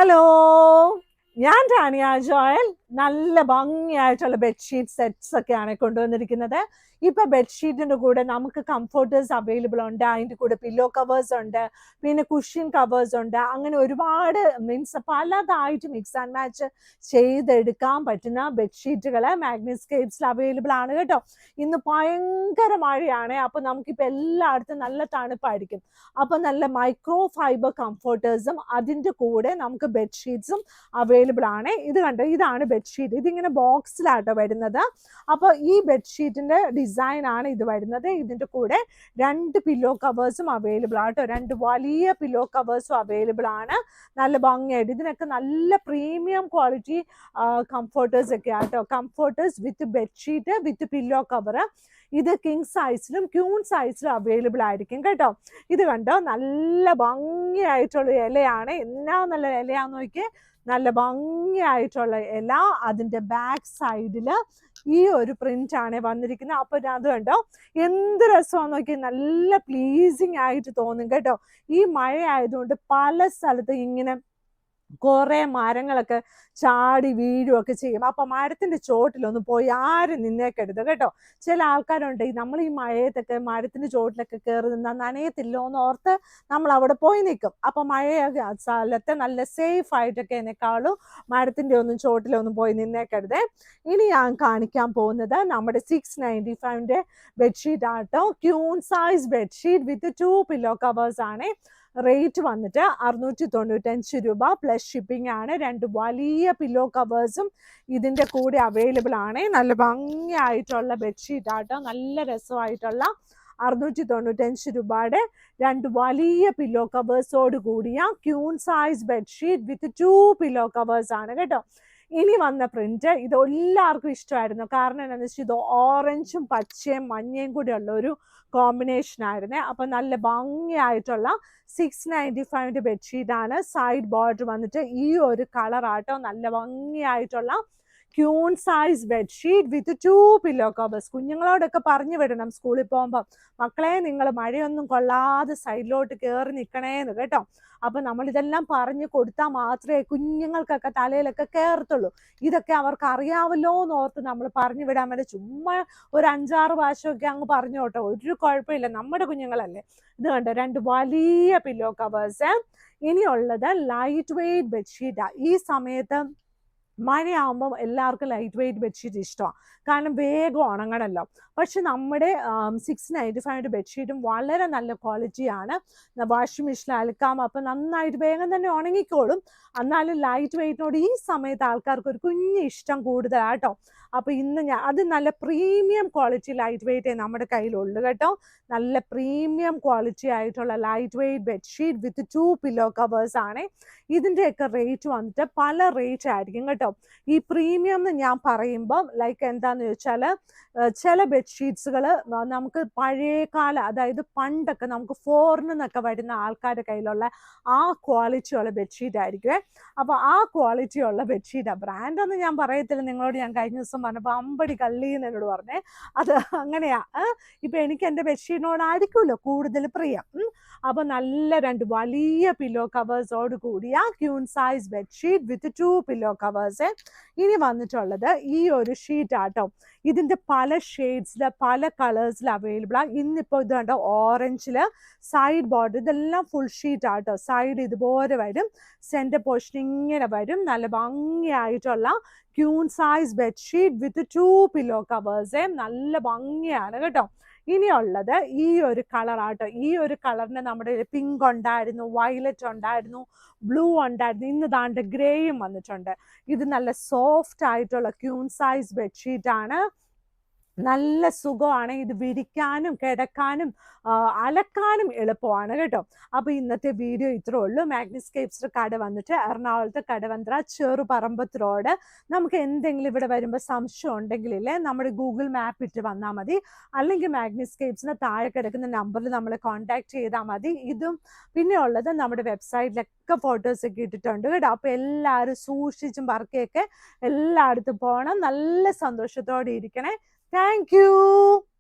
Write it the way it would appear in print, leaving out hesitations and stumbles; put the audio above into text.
Hello, ഞാൻ Tanya Joel. നല്ല ഭംഗിയായിട്ടുള്ള bedsheet sets ഒക്കെയാണ് കൊണ്ടുവന്നിരിക്കുന്നത്. ഇപ്പൊ ബെഡ്ഷീറ്റിന്റെ കൂടെ നമുക്ക് കംഫർട്ടേഴ്സ് അവൈലബിൾ ഉണ്ട്, അതിന്റെ കൂടെ പില്ലോ കവേഴ്സ് ഉണ്ട്, പിന്നെ കുഷ്യൻ കവേഴ്സ് ഉണ്ട്. അങ്ങനെ ഒരുപാട് മീൻസ് പലതായിട്ട് മിക്സ് ആൻഡ് മാച്ച് ചെയ്തെടുക്കാൻ പറ്റുന്ന ബെഡ്ഷീറ്റുകൾ മാഗ്നിസ്കേപ്സിൽ അവൈലബിൾ ആണ് കേട്ടോ. ഇന്ന് ഭയങ്കര മഴയാണ്, അപ്പൊ നമുക്കിപ്പോൾ എല്ലായിടത്തും നല്ല തണുപ്പായിരിക്കും. അപ്പൊ നല്ല മൈക്രോ ഫൈബർ കംഫർട്ടേഴ്സും അതിന്റെ കൂടെ നമുക്ക് ബെഡ്ഷീറ്റ്സും അവൈലബിൾ ആണ്. ഇത് കണ്ടോ, ഇതാണ് ബെഡ്ഷീറ്റ്. ഇതിങ്ങനെ ബോക്സിലാട്ടോ വരുന്നത്. അപ്പോൾ ഈ ബെഡ്ഷീറ്റിന്റെ ഡിസൈൻ ആണ് ഇത് വരുന്നത്. ഇതിന്റെ കൂടെ 2 പില്ലോ കവേഴ്സും അവൈലബിൾ ആട്ടോ. 2 വലിയ പില്ലോ കവേഴ്സും അവൈലബിൾ ആണ്. നല്ല ഭംഗിയായിട്ട് ഇതിനൊക്കെ നല്ല പ്രീമിയം ക്വാളിറ്റി കംഫർട്ടേഴ്സ് ഒക്കെ ആട്ടോ. കംഫർട്ടേഴ്സ് വിത്ത് ബെഡ്ഷീറ്റ് വിത്ത് പില്ലോ കവർ. ഇത് കിങ് സൈസിലും ക്യൂൺ സൈസിലും അവൈലബിൾ ആയിരിക്കും കേട്ടോ. ഇത് കണ്ടോ, നല്ല ഭംഗിയായിട്ടുള്ള ഇലയാണ്. എന്നാ നല്ല ഇലയാന്ന് നോക്കിയേ, നല്ല ഭംഗിയായിട്ടുള്ള ഇല. അതിൻ്റെ ബാക്ക് സൈഡിൽ ഈ ഒരു പ്രിന്റ് ആണ് വന്നിരിക്കുന്നത്. അപ്പൊ അത് കണ്ടോ, എന്ത് രസമാണെന്ന് നോക്കി, നല്ല പ്ലീസിങ് ആയിട്ട് തോന്നും കേട്ടോ. ഈ മഴ ആയതുകൊണ്ട് പല സ്ഥലത്തും ഇങ്ങനെ കുറെ മരങ്ങളൊക്കെ ചാടി വീഴുകയൊക്കെ ചെയ്യും. അപ്പൊ മരത്തിന്റെ ചോട്ടിലൊന്നും പോയി ആരും നിന്നേക്കരുത് കേട്ടോ. ചില ആൾക്കാരുണ്ട്, നമ്മൾ ഈ മഴയത്തൊക്കെ മരത്തിന്റെ ചോട്ടിലൊക്കെ കയറി നിന്നാൽ നനയത്തില്ലോ എന്ന് ഓർത്ത് നമ്മൾ അവിടെ പോയി നിൽക്കും. അപ്പൊ മഴ സ്ഥലത്ത് നല്ല സേഫ് ആയിട്ടൊക്കെ എന്നെക്കാളും മരത്തിന്റെ ഒന്നും ചോട്ടിലൊന്നും പോയി നിന്നേക്കരുത്. ഇനി ഞാൻ കാണിക്കാൻ പോകുന്നത് നമ്മുടെ 695 ബെഡ്ഷീറ്റ് ആട്ടോ. Queen size bedsheet with 2 pillow covers ആണ്. റേറ്റ് വന്നിട്ട് 695 രൂപ പ്ലസ് ഷിപ്പിംഗ് ആണ്. 2 വലിയ പില്ലോ കവേഴ്സും ഇതിൻ്റെ കൂടെ അവൈലബിൾ ആണ്. നല്ല ഭംഗിയായിട്ടുള്ള ബെഡ്ഷീറ്റ് ആട്ടോ, നല്ല രസമായിട്ടുള്ള 695 രൂപയുടെ 2 വലിയ പില്ലോ കവേഴ്സോട് കൂടിയ queen size bedsheet with 2 pillow covers ആണ് കേട്ടോ. ഇനി വന്ന പ്രിന്റ് ഇത് എല്ലാവർക്കും ഇഷ്ടമായിരുന്നു. കാരണം എന്താണെന്ന് വെച്ചാൽ ഇത് ഓറഞ്ചും പച്ചയും മഞ്ഞയും കൂടെ ഉള്ള ഒരു കോമ്പിനേഷൻ ആയിരുന്നേ. അപ്പൊ നല്ല ഭംഗിയായിട്ടുള്ള 695 ബെഡ്ഷീറ്റ് ആണ്. സൈഡ് ബോർഡർ വന്നിട്ട് ഈ ഒരു കളർ ആട്ടോ. നല്ല ഭംഗിയായിട്ടുള്ള queen size bedsheet with 2 pillow covers. കുഞ്ഞുങ്ങളോടൊക്കെ പറഞ്ഞു വിടണം സ്കൂളിൽ പോകുമ്പോൾ, മക്കളെ നിങ്ങൾ മഴയൊന്നും കൊള്ളാതെ സൈഡിലോട്ട് കയറി നിൽക്കണേന്ന് കേട്ടോ. അപ്പൊ നമ്മളിതെല്ലാം പറഞ്ഞു കൊടുത്താൽ മാത്രമേ കുഞ്ഞുങ്ങൾക്കൊക്കെ തലയിലൊക്കെ കയറത്തുള്ളൂ. ഇതൊക്കെ അവർക്ക് അറിയാമല്ലോ എന്ന് ഓർത്ത് നമ്മൾ പറഞ്ഞു വിടാൻ വേണ്ടി ചുമ്മാ ഒരു 5-6 പ്രാവശ്യമൊക്കെ അങ്ങ് പറഞ്ഞു കേട്ടോ, ഒരു കുഴപ്പമില്ല, നമ്മുടെ കുഞ്ഞുങ്ങളല്ലേ. ഇത് കണ്ടോ, 2 വലിയ പില്ലോ കവേഴ്സ്. ഇനിയുള്ളത് ലൈറ്റ് വെയ്റ്റ് ബെഡ്ഷീറ്റാ. ഈ സമയത്ത് മഴയാകുമ്പോൾ എല്ലാവർക്കും ലൈറ്റ് വെയ്റ്റ് ബെഡ്ഷീറ്റ് ഇഷ്ടമാണ്, കാരണം വേഗം ഉണങ്ങണമല്ലോ. പക്ഷെ നമ്മുടെ 695 ബെഡ്ഷീറ്റും വളരെ നല്ല ക്വാളിറ്റിയാണ്. വാഷിംഗ് മെഷീനിൽ അലക്കാം, അപ്പം നന്നായിട്ട് വേഗം തന്നെ ഉണങ്ങിക്കോളും. എന്നാലും ലൈറ്റ് വെയ്റ്റിനോട് ഈ സമയത്ത് ആൾക്കാർക്ക് ഒരു കുഞ്ഞ് ഇഷ്ടം കൂടുതലാട്ടോ. അപ്പോൾ ഇന്ന് അത് നല്ല പ്രീമിയം ക്വാളിറ്റി ലൈറ്റ് വെയ്റ്റേ നമ്മുടെ കയ്യിലുള്ളൂ കേട്ടോ. നല്ല പ്രീമിയം ക്വാളിറ്റി ആയിട്ടുള്ള light weight bedsheet with 2 pillow covers ആണ്. ഇതിൻ്റെയൊക്കെ റേറ്റ് വന്നിട്ട് പല റേറ്റ് ആയിരിക്കും കേട്ടോ. ഈ പ്രീമിയം എന്ന് ഞാൻ പറയുമ്പോൾ ലൈക്ക് എന്താന്ന് ചോദിച്ചാൽ, ചില ബെഡ്ഷീറ്റ്സുകൾ നമുക്ക് പഴയകാല, അതായത് പണ്ടൊക്കെ നമുക്ക് ഫോറിനിൽ നിന്നൊക്കെ വരുന്ന ആൾക്കാരുടെ കയ്യിലുള്ള ആ ക്വാളിറ്റിയുള്ള ബെഡ്ഷീറ്റ് ആയിരിക്കുമേ. അപ്പോൾ ആ ക്വാളിറ്റിയുള്ള ബെഡ്ഷീറ്റാണ്. ബ്രാൻഡൊന്നും ഞാൻ പറയത്തില്ല, നിങ്ങളോട് ഞാൻ കഴിഞ്ഞ ദിവസം പറഞ്ഞപ്പോൾ അമ്പടി കള്ളീന്ന് എന്നോട് പറഞ്ഞേ. അത് അങ്ങനെയാ. ഇപ്പം എനിക്ക് എൻ്റെ ബെഡ്ഷീറ്റിനോടായിരിക്കുമല്ലോ കൂടുതൽ പ്രിയം. അപ്പോൾ നല്ല 2 വലിയ പില്ലോ കവേഴ്സോട് കൂടിയ queen size bedsheet with 2 pillow covers. ഇനി വന്നിട്ടുള്ളത് ഈ ഒരു ഷീറ്റ് ആട്ടോ. ഇതിൻ്റെ പല ഷെയ്ഡ്സിൽ പല കളേഴ്സിൽ അവൈലബിൾ ആണ്. ഇന്നിപ്പോൾ ഇത് കണ്ടോ, ഓറഞ്ചിൽ സൈഡ് ബോർഡർ, ഇതെല്ലാം ഫുൾ ഷീറ്റ് ആട്ടോ. സൈഡ് ഇതുപോലെ വരും, സെൻറ്റർ പോർഷൻ ഇങ്ങനെ വരും. നല്ല ഭംഗിയായിട്ടുള്ള queen size bedsheet with 2 pillow covers. നല്ല ഭംഗിയാണ് കേട്ടോ. ഇനിയുള്ളത് ഈ ഒരു കളർ ആട്ടോ. ഈ ഒരു കളറിന് നമ്മുടെ പിങ്ക് ഉണ്ടായിരുന്നു, വയലറ്റ് ഉണ്ടായിരുന്നു, ബ്ലൂ ഉണ്ടായിരുന്നു. ഇന്ന് ദാണ്ട് ഗ്രേയും വന്നിട്ടുണ്ട്. ഇത് നല്ല സോഫ്റ്റ് ആയിട്ടുള്ള ക്യൂൺ സൈസ് ബെഡ്ഷീറ്റ് ആണ്. നല്ല സുഖമാണ് ഇത് വിരിക്കാനും കിടക്കാനും അലക്കാനും എളുപ്പമാണ് കേട്ടോ. അപ്പോൾ ഇന്നത്തെ വീഡിയോ ഇത്രേ ഉള്ളൂ. മാഗ്നിസ്കേപ്സിൻ്റെ കട വന്നിട്ട് എറണാകുളത്ത് കടവന്ത്ര ചെറുപറമ്പത്ത് റോഡ്. നമുക്ക് എന്തെങ്കിലും ഇവിടെ വരുമ്പോൾ സംശയം ഉണ്ടെങ്കിലേ നമ്മുടെ ഗൂഗിൾ മാപ്പ് ഇട്ട് വന്നാൽ മതി, അല്ലെങ്കിൽ മാഗ്നിസ്കേപ്സിന് താഴെ കിടക്കുന്ന നമ്പറിൽ നമ്മളെ കോൺടാക്ട് ചെയ്താൽ മതി. ഇതും പിന്നെ ഉള്ളത് നമ്മുടെ വെബ്സൈറ്റിലൊക്കെ ഫോട്ടോസൊക്കെ ഇട്ടിട്ടുണ്ട് കേട്ടോ. അപ്പോൾ എല്ലാവരും സൂക്ഷിച്ചും പറക്കൊക്കെ എല്ലായിടത്തും പോകണം. നല്ല സന്തോഷത്തോടെ ഇരിക്കണേ. Thank you.